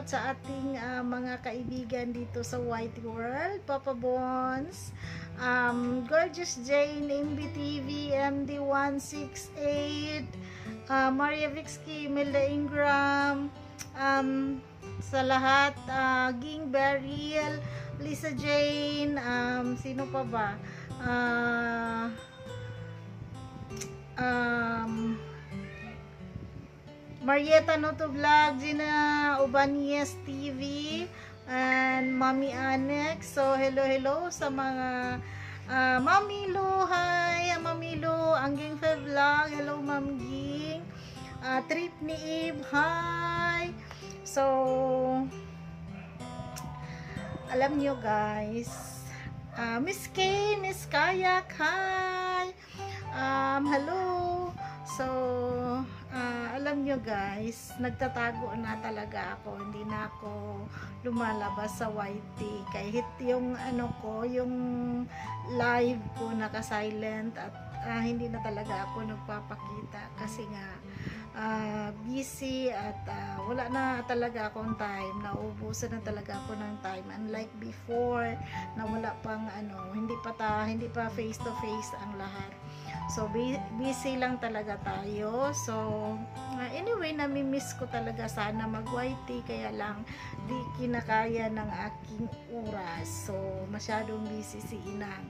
out sa ating mga kaibigan dito sa White World, Papa Bones, Gorgeous Jane, MBTV, MD168, Maria Vixki, Imelda Ingram, sa lahat, Ging Beryl, Lisa Jane, sino pa ba? Marietta Noto Vlog, Gina Ubanies TV, and Mommy Annex. So, hello sa mga Mami Lu, hi, Mami Lu, Angging Fe Vlog, hello Ma'am Ging, Trip ni Eve, hi. So, alam nyo guys, Miss Kay, Miss Kayak, hi, hello. So, alam nyo guys, nagtatago na talaga ako, hindi na ako lumalabas sa YT, kahit yung ano ko, yung live ko naka-silent at hindi na talaga ako nagpapakita kasi nga busy at wala na talaga akong time, naubusan na talaga ako ng time, unlike before na wala pang ano, hindi pa face to face ang lahat. So, busy lang talaga tayo. So, anyway, nami-miss ko talaga sana mag-YT, kaya lang di kinakaya ng aking oras. So, masyadong busy si Inang.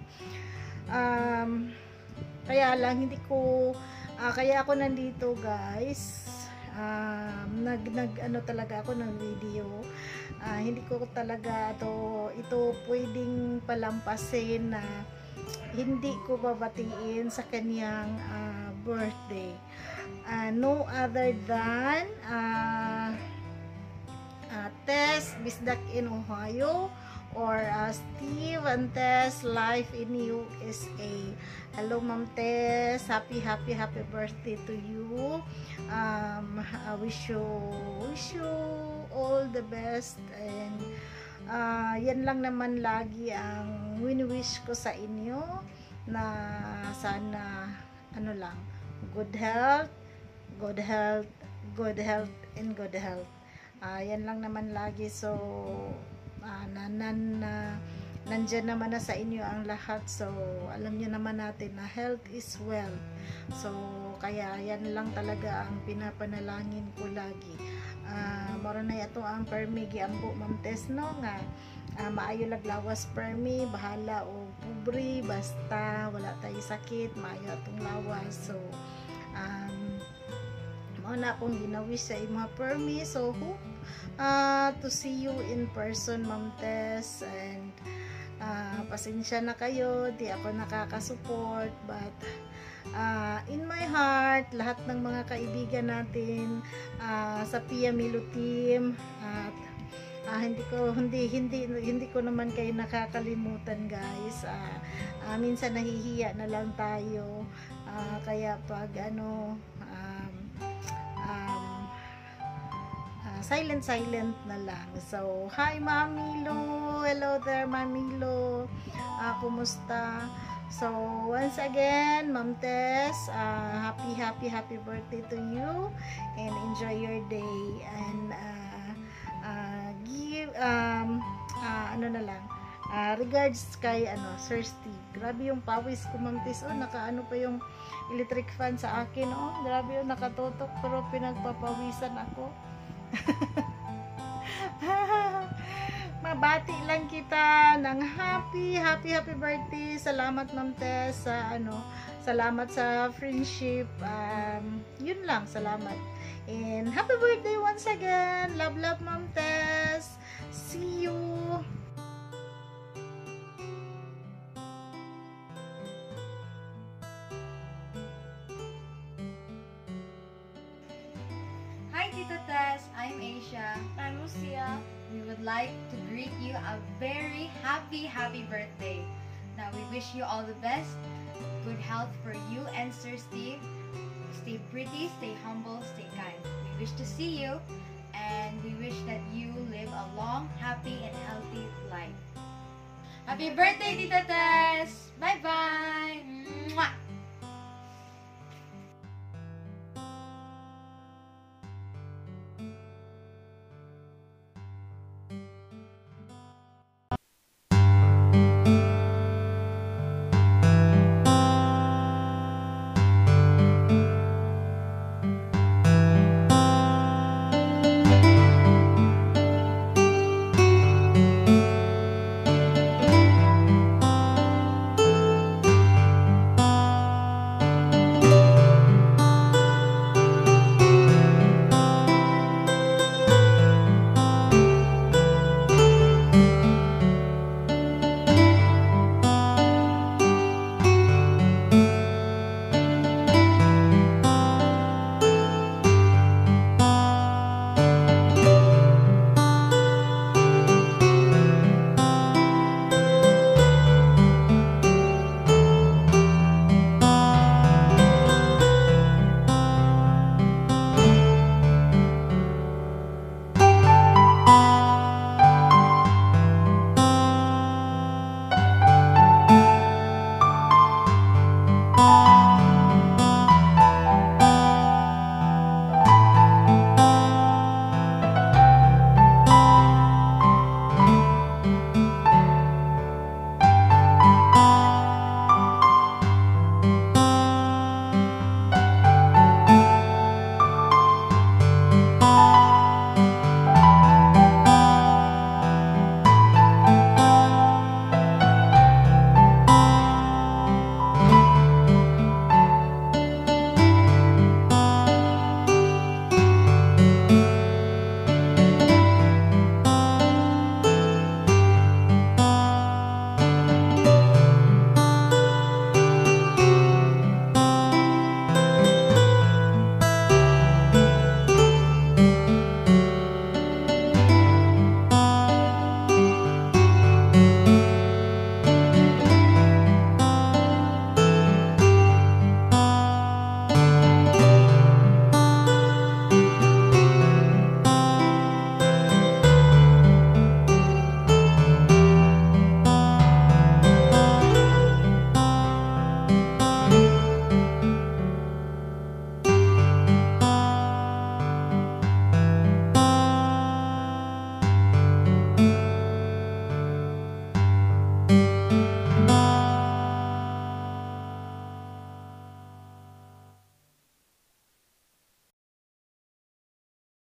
Kaya lang, kaya ako nandito guys. Ano talaga ako ng video. Hindi ko talaga ito pwedeng palampasin na hindi ko babatiin sa kanyang birthday. No other than Tess Bisdak in Ohio, or Steve and Tess live in USA. Hello Ma'am Tess, happy birthday to you. I wish you all the best, and yan lang naman lagi ang wini-wish ko sa inyo, na sana ano lang, good health and good health. Yan lang naman lagi. So nandyan naman na sa inyo ang lahat. So alam niyo naman natin na health is wealth. So kaya yan lang talaga ang pinapanalangin ko lagi. Mora na ito ang permigi ang po Ma'am Tess, no, nga maayo laglawas permi, bahala o pobre, basta wala tayo sakit, maayo atong lawas. So mao na akong ginawis sa mga permi. So hope to see you in person Ma'am Tess, and pasensya na kayo, di ako nakakasupport, but in my heart, lahat ng mga kaibigan natin sa Pia Milo team, at hindi ko naman kayo nakakalimutan guys. Minsan nahihiya na lang tayo, kaya pag silent na lang. So, hi Mami Lo, hello there Mami Lo, kumusta? So, once again, Ma'am Tess, happy birthday to you, and enjoy your day, and give regards kay Sir Steve. Grabe yung pawis ko Ma'am Tess, nakaano pa yung electric fan sa akin, grabe yung nakatutok, pero pinagpapawisan ako. Mabati lang kita ng happy birthday. Salamat Ma'am Tess sa salamat sa friendship. Yun lang, salamat. And happy birthday once again. Love Ma'am Tess. See you. Hi Tita Tess, I'm Asia. I'm Lucia. We would like to greet you a very happy birthday. Now we wish you all the best, good health for you and Sir Steve. Stay pretty, stay humble, stay kind. We wish to see you, and we wish that you live a long, happy, and healthy life. Happy birthday, Tita Tess! Bye-bye!